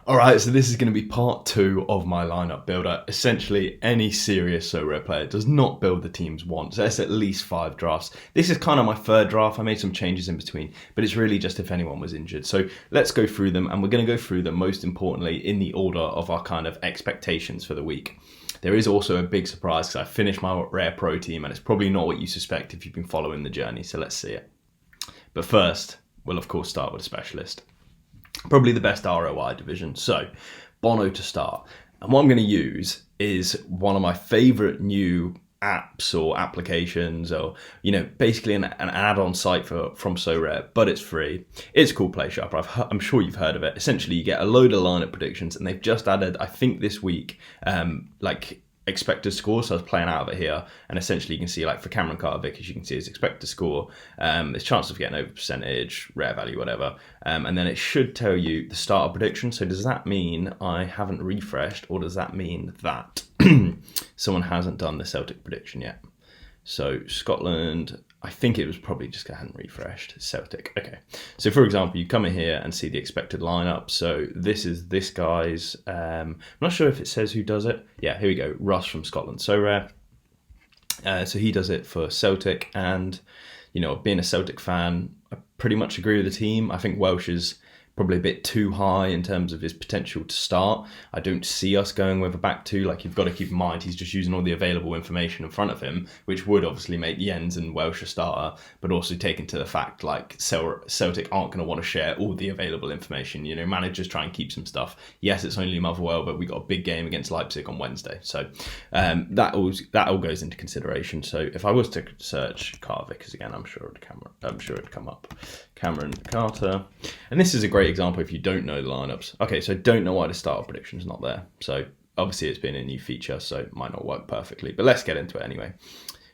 All right, so this is going to be part two of my lineup builder. Essentially, any serious Sorare player does not build the teams once. There's at least 5 drafts. This is kind of my third draft. I made some changes in between, but it's really just if anyone was injured. So let's go through them, and we're going to go through them most importantly in the order of our kind of expectations for the week. There is also a big surprise because I finished my Rare Pro team, and it's probably not what you suspect if you've been following the journey. So let's see it. But first, we'll of course start with a specialist. Probably the best ROI division. So, Bono to start. And what I'm going to use is one of my favorite new apps or applications, or basically an add-on site from Sorare, but it's free. It's called PlaySharper. I'm sure you've heard of it. Essentially, you get a load of lineup predictions, and they've just added, I think this week, expected score. So I was playing out of it here, and essentially you can see, like, for Cameron Carter-Vickers, as you can see his expected score, his chance of getting over percentage, rare value, whatever, and then it should tell you the starter prediction. So does that mean I haven't refreshed, or does that mean that someone hasn't done the Celtic prediction yet? So Scotland, I think it was probably just I hadn't refreshed. Celtic. Okay. So for example, you come in here and see the expected lineup. So this is this guy's. I'm not sure if it says who does it. Yeah, here we go. Russ from Scotland. So rare. So he does it for Celtic, and being a Celtic fan, I pretty much agree with the team. I think Welsh is probably a bit too high in terms of his potential to start. I don't see us going with a back two. Like, you've got to keep in mind, he's just using all the available information in front of him, which would obviously make Jens and Welsh a starter, but also take into the fact, like, Celtic aren't going to want to share all the available information. Managers try and keep some stuff. Yes, it's only Motherwell, but we got a big game against Leipzig on Wednesday. So that all goes into consideration. So if I was to search Carter-Vickers again, I'm sure it'd come up. Cameron Carter. And this is a great example if you don't know the lineups. Okay, so don't know why the starter prediction is not there. So obviously it's been a new feature, so it might not work perfectly, but let's get into it anyway.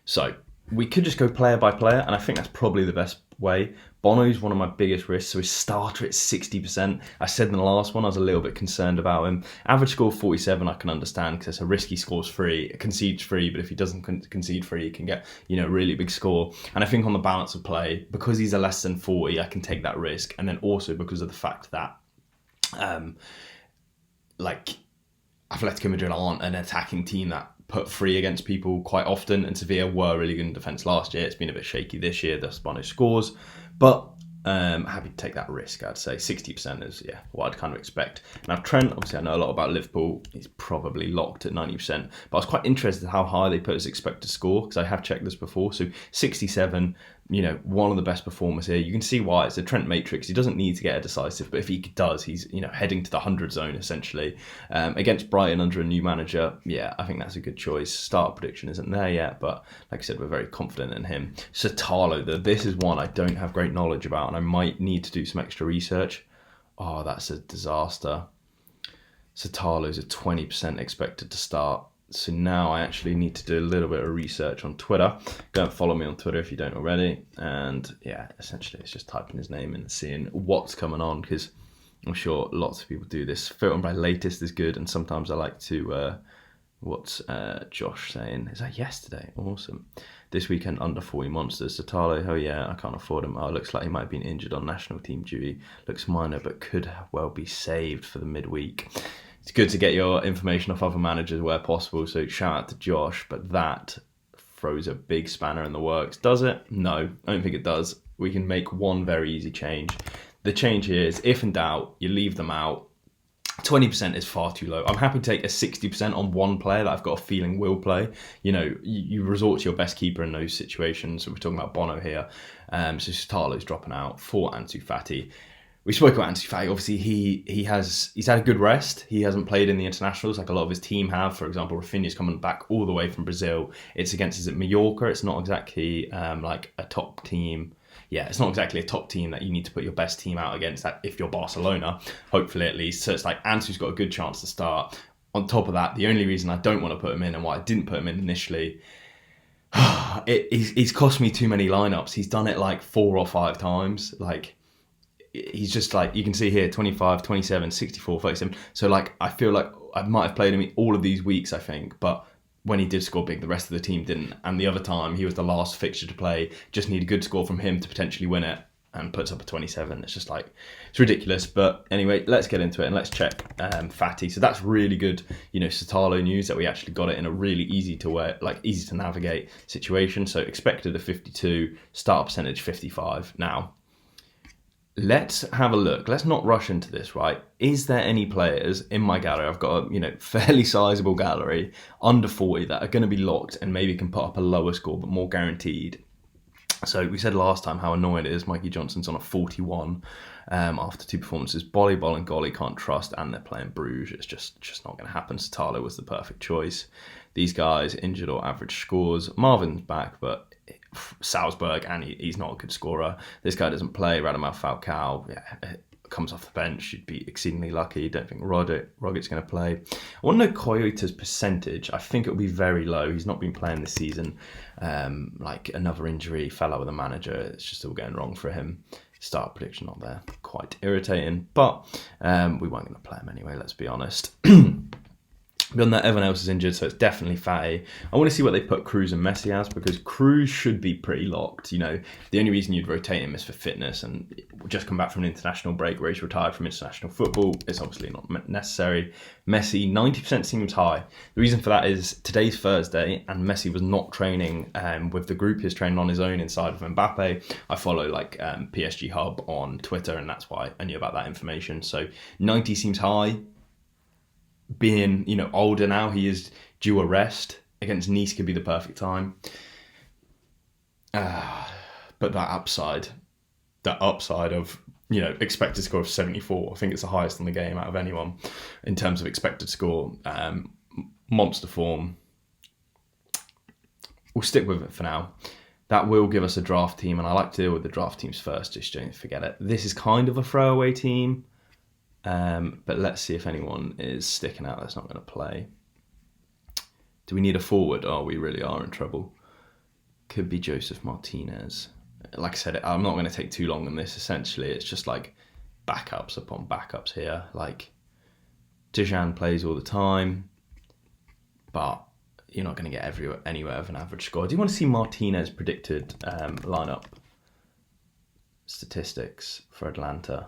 So we could just go player by player, and I think that's probably the best way. Bono's one of my biggest risks, so his starter at 60%. I said in the last one I was a little bit concerned about him. Average score 47 I can understand, because it's a risk. He scores free, concedes free, but if he doesn't concede free, he can get a really big score. And I think on the balance of play, because he's a less than 40, I can take that risk. And then also because of the fact that Atletico Madrid aren't an attacking team that put free against people quite often, and Sevilla were really good in defence last year. It's been a bit shaky this year, thus Bono scores, but happy to take that risk. I'd say 60% is what I'd kind of expect. Now Trent, obviously I know a lot about Liverpool, he's probably locked at 90%, but I was quite interested in how high they put his expected score, because I have checked this before. So 67, one of the best performers here. You can see why. It's a Trent matrix. He doesn't need to get a decisive, but if he does, he's heading to the 100 zone essentially. Against Brighton under a new manager, I think that's a good choice. Starter prediction isn't there yet, but like I said, we're very confident in him. Satalo, this is one I don't have great knowledge about, and I might need to do some extra research. Oh, that's a disaster. Satalo's at 20% expected to start. So now I actually need to do a little bit of research on Twitter. Go and follow me on Twitter if you don't already. And essentially it's just typing his name in and seeing what's coming on, because I'm sure lots of people do this. Filtering by latest is good, and sometimes I like to... what's Josh saying? Is that yesterday? Awesome. This weekend under 40 monsters. Satalo, oh yeah, I can't afford him. Oh, looks like he might have been injured on national team duty. Looks minor, but could well be saved for the midweek. It's good to get your information off other managers where possible, so shout out to Josh, but that throws a big spanner in the works. Does it? No, I don't think it does. We can make one very easy change. The change here is, if in doubt, you leave them out. 20% is far too low. I'm happy to take a 60% on one player that I've got a feeling will play. You resort to your best keeper in those situations. So we're talking about Bono here. So Satalo's dropping out for Ansu Fati. We spoke about Ansu Fati. Obviously, he's had a good rest. He hasn't played in the internationals like a lot of his team have. For example, Rafinha's coming back all the way from Brazil. It's against, is it Mallorca? It's not exactly like a top team. Yeah, it's not exactly a top team that you need to put your best team out against, that if you're Barcelona, hopefully at least. So it's like Ansu's got a good chance to start. On top of that, the only reason I don't want to put him in, and why I didn't put him in initially, he's cost me too many lineups. He's done it like 4 or 5 times. Like, he's just like, you can see here, 25, 27, 64, 37. So like, I feel like I might have played him all of these weeks, I think, but when he did score big, the rest of the team didn't. And the other time, he was the last fixture to play. Just need a good score from him to potentially win it. and puts up a 27. It's just like, it's ridiculous. But anyway, let's get into it and let's check Fatty. So that's really good, Satalo news that we actually got it in a really easy to navigate situation. So expected a 52, start percentage 55. Now, let's have a look. Let's not rush into this, right? Is there any players in my gallery? I've got a fairly sizable gallery under 40 that are going to be locked and maybe can put up a lower score but more guaranteed. So we said last time how annoying it is. Mikey Johnson's on a 41 after 2 performances. Volleyball and Golly can't trust, and they're playing Bruges. It's just not going to happen. Satalo was the perfect choice. These guys injured or average scores. Marvin's back, but Salzburg, and he's not a good scorer. This guy doesn't play. Radamel Falcao, comes off the bench. You'd be exceedingly lucky. Don't think Rogic's going to play. I want to know Koyota's percentage. I think it'll be very low. He's not been playing this season. Another injury, fell out with the manager. It's just all going wrong for him. Start prediction not there. Quite irritating, but we weren't going to play him anyway, let's be honest. Beyond that, everyone else is injured, so it's definitely Fatty. I want to see what they put Cruz and Messi as, because Cruz should be pretty locked. The only reason you'd rotate him is for fitness, and just come back from an international break where he's retired from international football. It's obviously not necessary. Messi, 90% seems high. The reason for that is today's Thursday, and Messi was not training with the group. He's training on his own inside of Mbappe. I follow PSG Hub on Twitter, and that's why I knew about that information. So 90 seems high. Being older now, he is due a rest. Against Nice could be the perfect time. But that upside of expected score of 74, I think it's the highest in the game out of anyone in terms of expected score. Monster form. We'll stick with it for now. That will give us a draft team, and I like to deal with the draft teams first, just don't forget it. This is kind of a throwaway team. But let's see if anyone is sticking out that's not going to play. Do we need a forward? Oh, we really are in trouble. Could be Joseph Martinez. Like I said, I'm not going to take too long on this. Essentially, it's just backups upon backups here. Dejan plays all the time, but you're not going to get anywhere with an average score. Do you want to see Martinez predicted lineup statistics for Atlanta?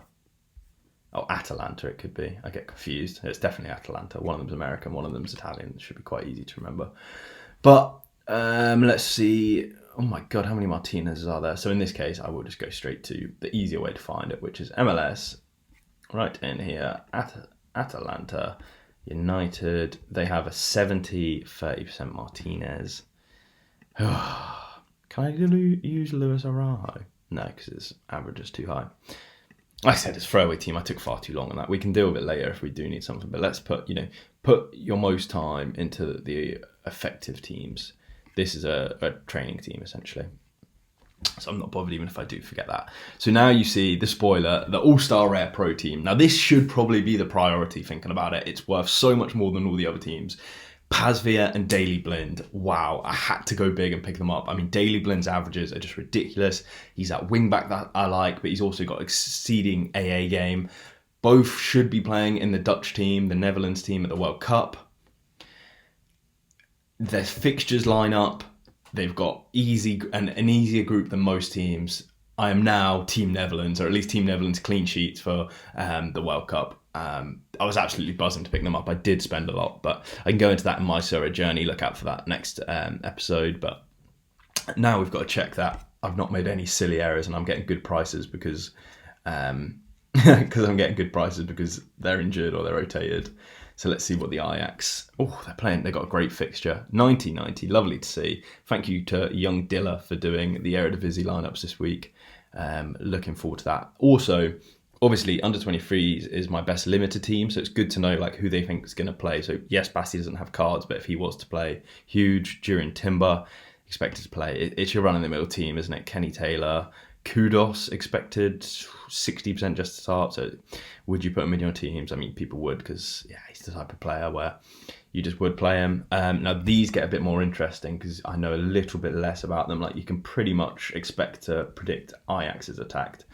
Oh, Atalanta it could be. I get confused. It's definitely Atalanta. One of them's American, one of them's Italian. It should be quite easy to remember. But let's see. Oh my God, how many Martinez's are there? So in this case, I will just go straight to the easier way to find it, which is MLS. Right in here, Atalanta, United. They have a 70-30% Martinez. Can I use Luis Araujo? No, because his average is too high. Like I said, it's a throwaway team. I took far too long on that. We can deal with it later if we do need something. But let's put your most time into the effective teams. This is a training team, essentially. So I'm not bothered even if I do forget that. So now you see the spoiler, the All-Star Rare Pro team. Now this should probably be the priority thinking about it. It's worth so much more than all the other teams. Pazvia and Daily Blind. Wow, I had to go big and pick them up. I mean, Daily Blind's averages are just ridiculous. He's that wing back that I like, but he's also got exceeding AA game. Both should be playing in the Dutch team, the Netherlands team at the World Cup. Their fixtures line up. They've got an easier group than most teams. I am now Team Netherlands, or at least Team Netherlands clean sheets for the World Cup. I was absolutely buzzing to pick them up. I did spend a lot, but I can go into that in my Sorare journey. Look out for that next episode. But now we've got to check that I've not made any silly errors and I'm getting good prices because I'm getting good prices because they're injured or they're rotated. So let's see what the Ajax... Oh, they're playing. They've got a great fixture. 90-90. Lovely to see. Thank you to Young Dilla for doing the Eredivisie lineups this week. Looking forward to that. Also, obviously, under 23s is my best limited team, so it's good to know who they think is going to play. So yes, Bassi doesn't have cards, but if he was to play, huge. During Timber, expected to play. It's your run-in-the-middle team, isn't it? Kenny Taylor, Kudos expected 60% just to start. So would you put him in your teams? I mean, people would because he's the type of player where you just would play him. Now these get a bit more interesting because I know a little bit less about them. You can pretty much expect to predict Ajax is attacked.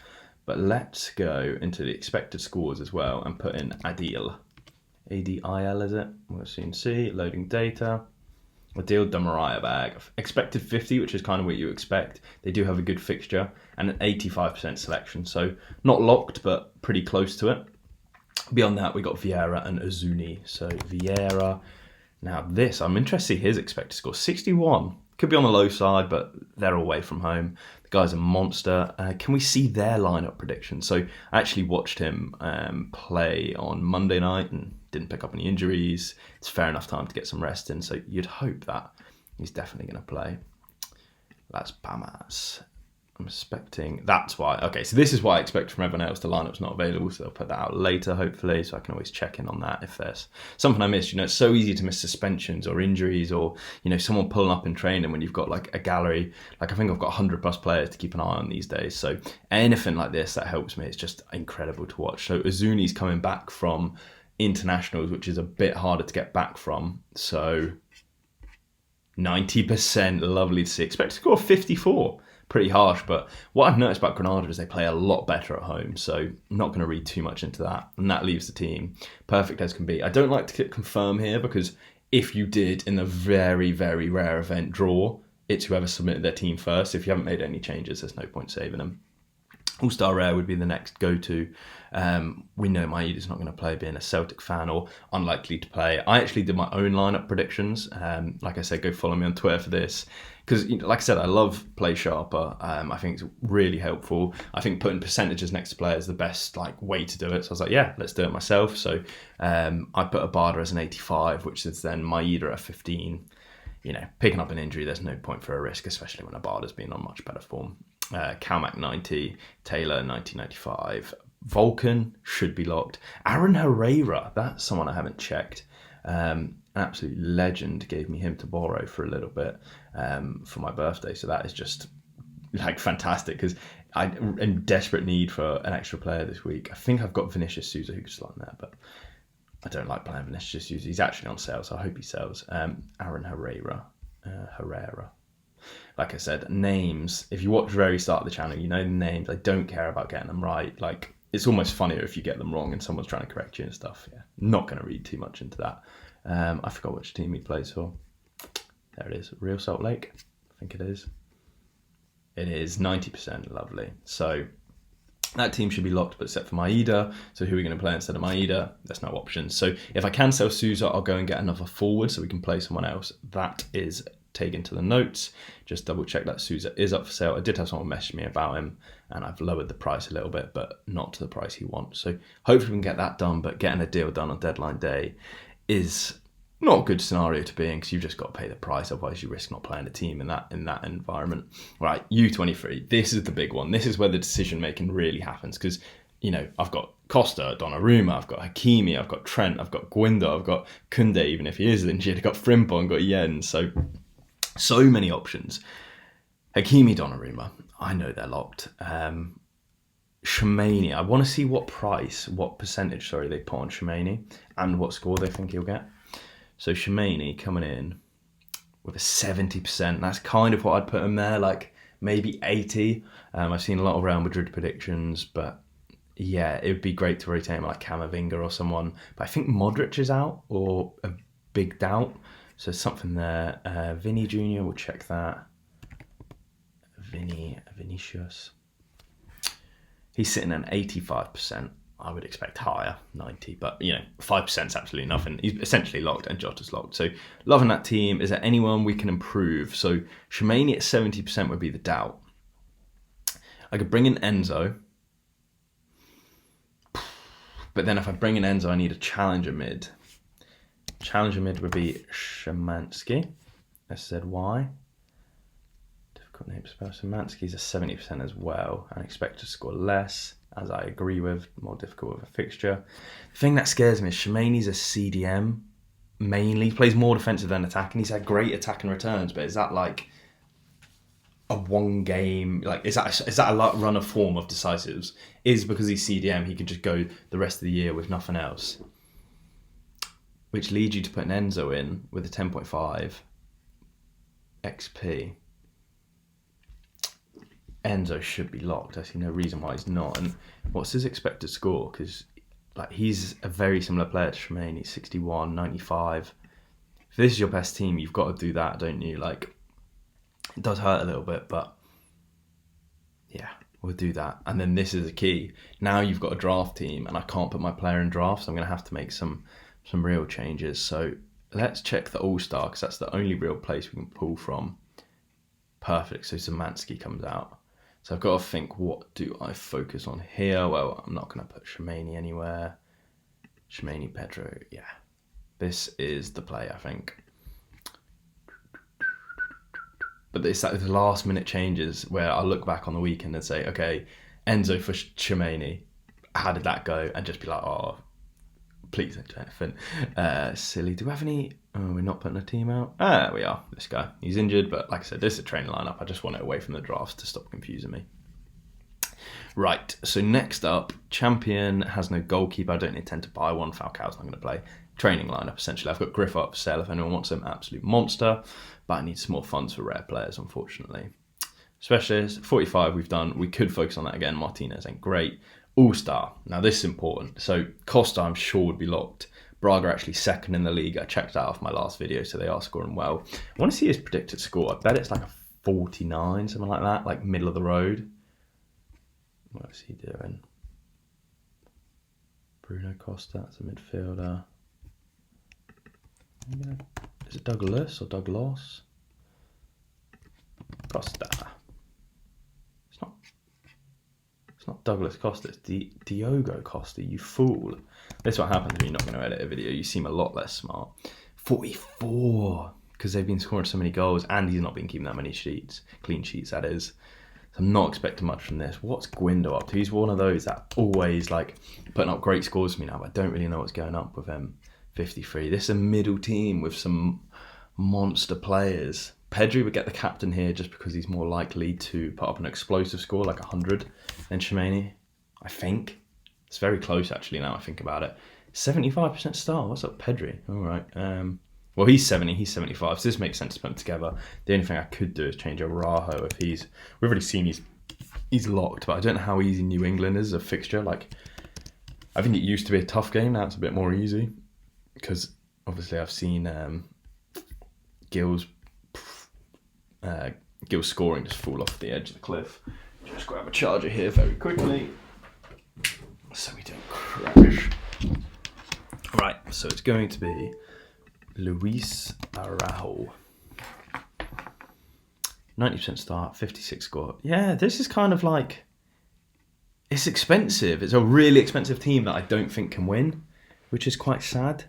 But let's go into the expected scores as well and put in Adil. ADIL is it? We'll soon see. Loading data. I dealed the Mariah bag. Expected 50, which is kind of what you expect. They do have a good fixture and an 85% selection. So not locked, but pretty close to it. Beyond that, we got Vieira and Azuni. So Vieira. Now this, I'm interested to see his expected score. 61. Could be on the low side, but they're away from home. The guy's a monster. Can we see their lineup prediction? So I actually watched him play on Monday night and didn't pick up any injuries. It's fair enough time to get some rest in. So you'd hope that he's definitely going to play. That's Bamas. I'm expecting, that's why. Okay, so this is why I expect from everyone else. The lineup's not available, so they'll put that out later, hopefully, so I can always check in on that if there's something I missed. It's so easy to miss suspensions or injuries or, someone pulling up in training when you've got like a gallery. Like I think I've got 100 plus players to keep an eye on these days. So anything like this that helps me, it's just incredible to watch. So Azuni's coming back from internationals, which is a bit harder to get back from. So 90%, lovely to see. Expect to score 54. Pretty harsh, but what I've noticed about Granada is they play a lot better at home, so I'm not going to read too much into that, and that leaves the team perfect as can be. I don't like to click confirm here because if you did in the very, very rare event draw, it's whoever submitted their team first. If you haven't made any changes, there's no point saving them. All-Star Rare would be the next go-to. We know Maeda's not going to play, being a Celtic fan, or unlikely to play. I actually did my own lineup predictions. Like I said, go follow me on Twitter for this. Because, like I said, I love Play Sharper. I think it's really helpful. I think putting percentages next to players is the best way to do it. So I was like, yeah, let's do it myself. So I put Abada as an 85, which is then Maeda at 15. Picking up an injury, there's no point for a risk, especially when Abada's been on much better form. Calmac 90, Taylor 1995. Vulcan should be locked. Aaron Herrera, that's someone I haven't checked. An absolute legend, gave me him to borrow for a little bit for my birthday. So that is just fantastic because I'm in desperate need for an extra player this week. I think I've got Vinicius Souza who could slot in there, but I don't like playing Vinicius Souza. He's actually on sale, so I hope he sells. Aaron Herrera. Like I said, names. If you watch the very start of the channel, you know the names. I don't care about getting them right. It's almost funnier if you get them wrong and someone's trying to correct you and stuff. Yeah, not going to read too much into that. I forgot which team he plays for. There it is, Real Salt Lake. I think it is. It is 90%, lovely. So that team should be locked, but except for Maeda. So who are we going to play instead of Maeda? There's no options. So if I can sell Souza, I'll go and get another forward so we can play someone else. That is taken to the notes. Just double check that Souza is up for sale. I did have someone message me about him and I've lowered the price a little bit, but not to the price he wants. So hopefully we can get that done, but getting a deal done on deadline day is not a good scenario to be in because you've just got to pay the price, otherwise you risk not playing a team in that environment. Right, U23, this is the big one. This is where the decision making really happens because I've got Costa, Donnarumma, I've got Hakimi, I've got Trent, I've got Guindo, I've got Koundé, even if he is injured, I've got Frimpong, I've got Yen, so many options. Hakimi, Donnarumma, I know they're locked. Shemani, I want to see what percentage they put on Shemani and what score they think he'll get. So Shemani coming in with a 70%. That's kind of what I'd put him there, maybe 80. I've seen a lot of Real Madrid predictions, but yeah, it would be great to rotate him like Camavinga or someone. But I think Modric is out or a big doubt. So something there. Vinny Jr., we'll check that. Vinicius. He's sitting at 85%. I would expect higher, 90, but 5% is absolutely nothing. He's essentially locked and Jota's locked. So loving that team. Is there anyone we can improve? So Shemani at 70% would be the doubt. I could bring in Enzo. But then if I bring in Enzo, I need a challenger mid. Challenger mid would be Szymanski. SZY. Difficult name to spell. Szymanski's a 70% as well. I expect to score less, as I agree with. More difficult with a fixture. The thing that scares me is Shemani's a CDM. Mainly. He plays more defensive than attacking. He's had great attack and returns, but is that a one game, is that a run of form of decisives? Is because he's CDM, he can just go the rest of the year with nothing else. Which leads you to put an Enzo in with a 10.5 XP. Enzo should be locked. I see no reason why he's not. And what's his expected score? Because he's a very similar player to Shemani. 61, 95. if this is your best team, you've got to do that, don't you? Like, it does hurt a little bit, but yeah, we'll do that. And then this is the key. Now you've got a draft team, and I can't put my player in draft, so I'm going to have to make some real changes. So let's check the All-Star, because that's the only real place we can pull from. Perfect. So Zemansky comes out. So I've got to think, what do I focus on here? Well, I'm not going to put Shemani anywhere. Shemani, Pedro, yeah. This is the play, I think. But it's like the last minute changes where I look back on the weekend and say, okay, Enzo for Shemani, how did that go? And just be like, oh, please don't do anything. Silly. Do we have any? Oh, we're not putting a team out. We are. This guy. He's injured, but like I said, this is a training lineup. I just want it away from the drafts to stop confusing me. Right, so next up, champion has no goalkeeper. I don't intend to buy one. Falcao's not going to play. Training lineup, essentially. I've got Griff up for sale if anyone wants him. Absolute monster. But I need some more funds for rare players, unfortunately. Specialist, 45 we've done. We could focus on that again. Martinez ain't great. All-Star. Now, this is important. So, Costa, I'm sure, would be locked. Braga are actually second in the league. I checked that off my last video, so they are scoring well. I want to see his predicted score. I bet it's like a 49, something like that, like middle of the road. What is he doing? Bruno Costa, that's a midfielder. Is it Douglas or Douglas? Costa. It's not Douglas Costa, it's Diogo Costa, you fool. This is what happens when you're not going to edit a video. You seem a lot less smart. 44, because they've been scoring so many goals and he's not been keeping that many clean sheets, that is. So I'm not expecting much from this. What's Guindo up to? He's one of those that always like putting up great scores for me now, but I don't really know what's going up with him. 53. This is a middle team with some monster players. Pedri would get the captain here just because he's more likely to put up an explosive score like 100 than Shemani, I think. It's very close actually now I think about it. 75% star. What's up, Pedri? All right. Well, he's 70, he's 75, so this makes sense to put them together. The only thing I could do is change Araujo if we've already seen he's locked, but I don't know how easy New England is as a fixture. Like, I think it used to be a tough game, now it's a bit more easy. Because obviously I've seen Gill's scoring just fall off the edge of the cliff. Just grab a charger here very quickly so we don't crash. Right, so it's going to be Luis Araujo. 90% start, 56 score. Yeah, this is kind of like, it's expensive. It's a really expensive team that I don't think can win, which is quite sad.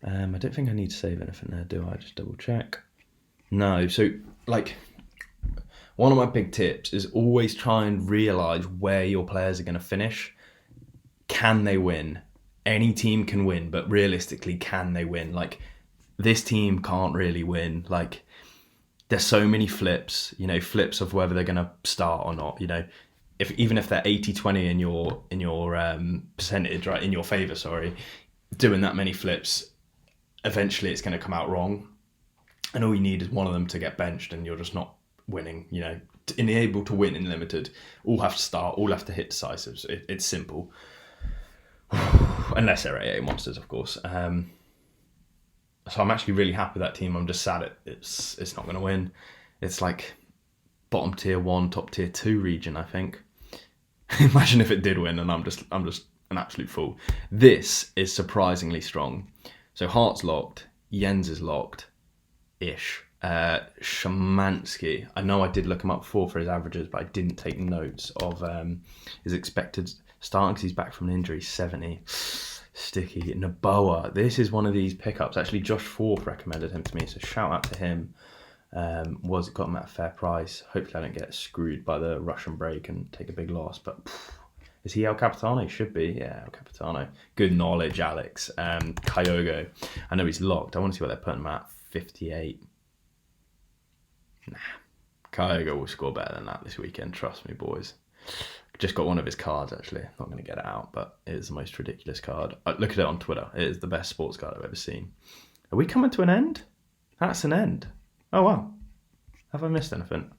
I don't think I need to save anything there, do I? Just double check. No, so like one of my big tips is always try and realise where your players are going to finish. Can they win? Any team can win, but realistically, can they win? Like, this team can't really win. Like, there's so many flips, flips of whether they're going to start or not, even if they're 80-20 in your percentage, right, in your favour, sorry, doing that many flips, eventually it's going to come out wrong. And all you need is one of them to get benched and you're just not winning, Able to win in limited, all have to start, all have to hit decisives. It's simple. Unless they're AA monsters, of course. So I'm actually really happy with that team. I'm just sad it's not going to win. It's like bottom tier 1, top tier 2 region, I think. Imagine if it did win and I'm just an absolute fool. This is surprisingly strong. So Hart's locked, Jens is locked-ish. Szymanski, I know I did look him up before for his averages, but I didn't take notes of his expected starting because he's back from an injury, 70. Sticky. Naboa, this is one of these pickups. Actually, Josh Forth recommended him to me, so shout out to him. Got him at a fair price. Hopefully I don't get screwed by the Russian break and take a big loss, but... Is he El Capitano? He should be. Yeah, El Capitano. Good knowledge, Alex. Kyogo. I know he's locked. I want to see what they're putting him at. 58. Nah. Kyogo will score better than that this weekend. Trust me, boys. Just got one of his cards, actually. Not going to get it out, but it is the most ridiculous card. Look at it on Twitter. It is the best sports card I've ever seen. Are we coming to an end? That's an end. Oh, wow. Have I missed anything?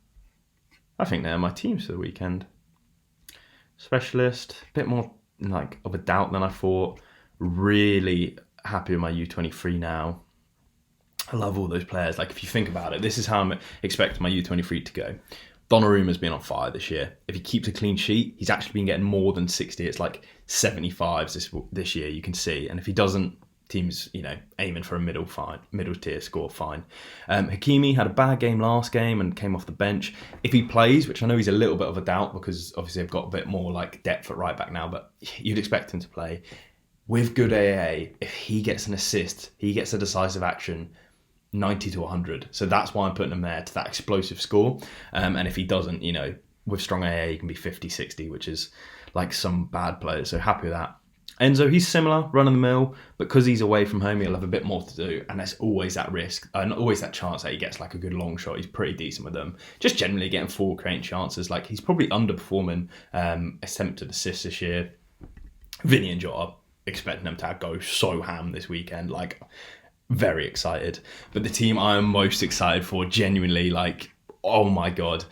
I think they're my teams for the weekend. Specialist, a bit more like of a doubt than I thought. Really happy with my U23 now. I love all those players. Like, if you think about it, this is how I'm expecting my U23 to go. Donnarumma's been on fire this year. If he keeps a clean sheet, he's actually been getting more than 60. It's like 75s this year, you can see. And if he doesn't, teams, aiming for a middle tier score, fine. Hakimi had a bad game last game and came off the bench. If he plays, which I know he's a little bit of a doubt because obviously they've got a bit more like depth at right back now, but you'd expect him to play. With good AA, if he gets an assist, he gets a decisive action, 90 to 100. So that's why I'm putting him there to that explosive score. And if he doesn't, with strong AA, he can be 50, 60, which is like some bad players. So happy with that. Enzo, he's similar, run of the mill, but because he's away from home, he'll have a bit more to do, and there's always that risk, and always that chance that he gets like a good long shot. He's pretty decent with them. Just generally getting forward creating chances. Like, he's probably underperforming attempted assists this year. Vinny and Jota, expecting them to go so ham this weekend. Like, very excited. But the team I am most excited for, genuinely, like, oh my god,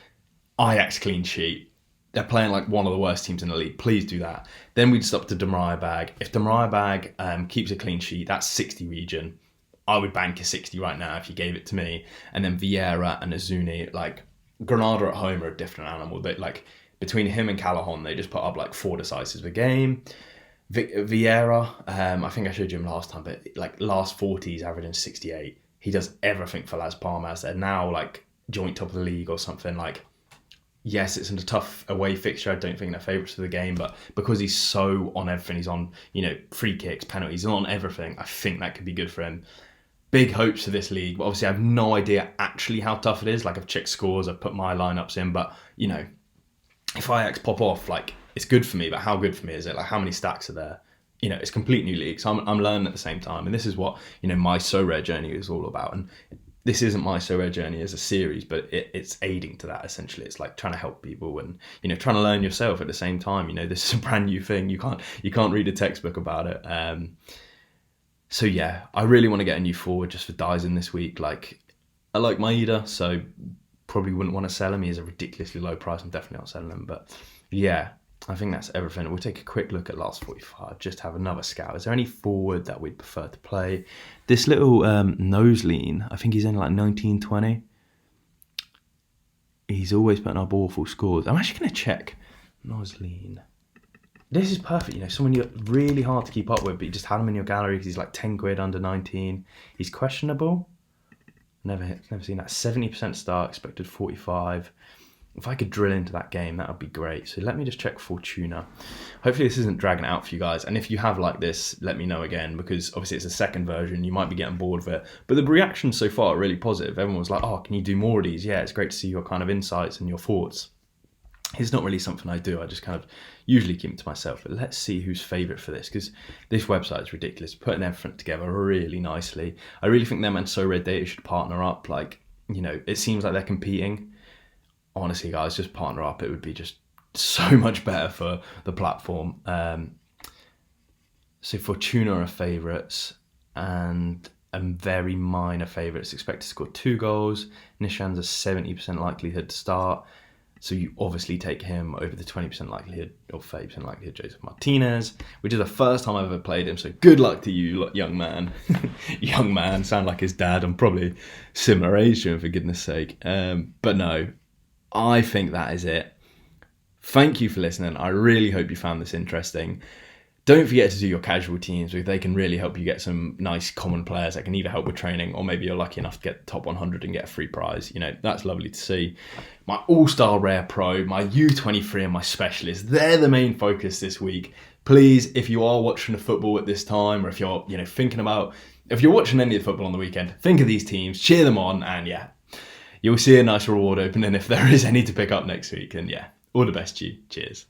Ajax clean sheet. They're playing like one of the worst teams in the league. Please do that. Then we just up to Demarai Bag. If Demarai Bag keeps a clean sheet, that's 60 region. I would bank a 60 right now if you gave it to me. And then Vieira and Azuni, like, Granada at home are a different animal. They, like, between him and Callahan, they just put up like 4 decisives a game. Vieira, I think I showed you him last time, but like last 40, he's averaging 68. He does everything for Las Palmas. They're now like joint top of the league or something. Like, yes, it's a tough away fixture. I don't think they're favourites for the game, but because he's so on everything, he's on, free kicks, penalties, on everything, I think that could be good for him. Big hopes for this league, but obviously I have no idea actually how tough it is. Like, I've checked scores, I've put my lineups in, but, if Ajax pop off, like, it's good for me, but how good for me is it? Like, how many stacks are there? It's a complete new league, so I'm learning at the same time, and this is what, my Sorare journey is all about, and this isn't my Sorare journey as a series, but it's aiding to that, essentially. It's like trying to help people and, trying to learn yourself at the same time. This is a brand new thing. You can't read a textbook about it. So yeah, I really want to get a new forward just for Dyson this week. Like, I like Maeda, so probably wouldn't want to sell him. He is a ridiculously low price. I'm definitely not selling him. But yeah, I think that's everything. We'll take a quick look at last 45, just have another scout. Is there any forward that we'd prefer to play? This little nose lean, I think he's in like 1920. He's always putting up awful scores. I'm actually going to check nose lean. This is perfect, someone you're really hard to keep up with, but you just had him in your gallery because he's like 10 quid under 19. He's questionable. Never seen that. 70% start, expected 45. If I could drill into that game, that would be great. So let me just check Fortuna. Hopefully this isn't dragging it out for you guys. And if you have like this, let me know again, because obviously it's a second version. You might be getting bored of it. But the reactions so far are really positive. Everyone was like, oh, can you do more of these? Yeah, it's great to see your kind of insights and your thoughts. It's not really something I do. I just kind of usually keep it to myself. But let's see who's favourite for this, because this website is ridiculous. Putting everything together really nicely. I really think them and Sorare Data should partner up. Like, it seems like they're competing. Honestly, guys, just partner up. It would be just so much better for the platform. So Fortuna are favourites, and a very minor favourites. Expect to score 2 goals. Nishan's a 70% likelihood to start. So you obviously take him over the 20% likelihood or 30% likelihood Joseph Martinez, which is the first time I've ever played him. So good luck to you, young man. Young man, sound like his dad. I'm probably similar age to him, for goodness sake. But no, I think that is it. Thank you for listening. I really hope you found this interesting. Don't forget to do your casual teams, because they can really help you get some nice common players that can either help with training, or maybe you're lucky enough to get the top 100 and get a free prize. That's lovely to see. My All-Star Rare Pro, my U23 and my Specialist, they're the main focus this week. Please, if you are watching the football at this time, or if you're if you're watching any of the football on the weekend, think of these teams, cheer them on, and yeah, you'll see a nice reward opening if there is any to pick up next week. And yeah, all the best to you. Cheers.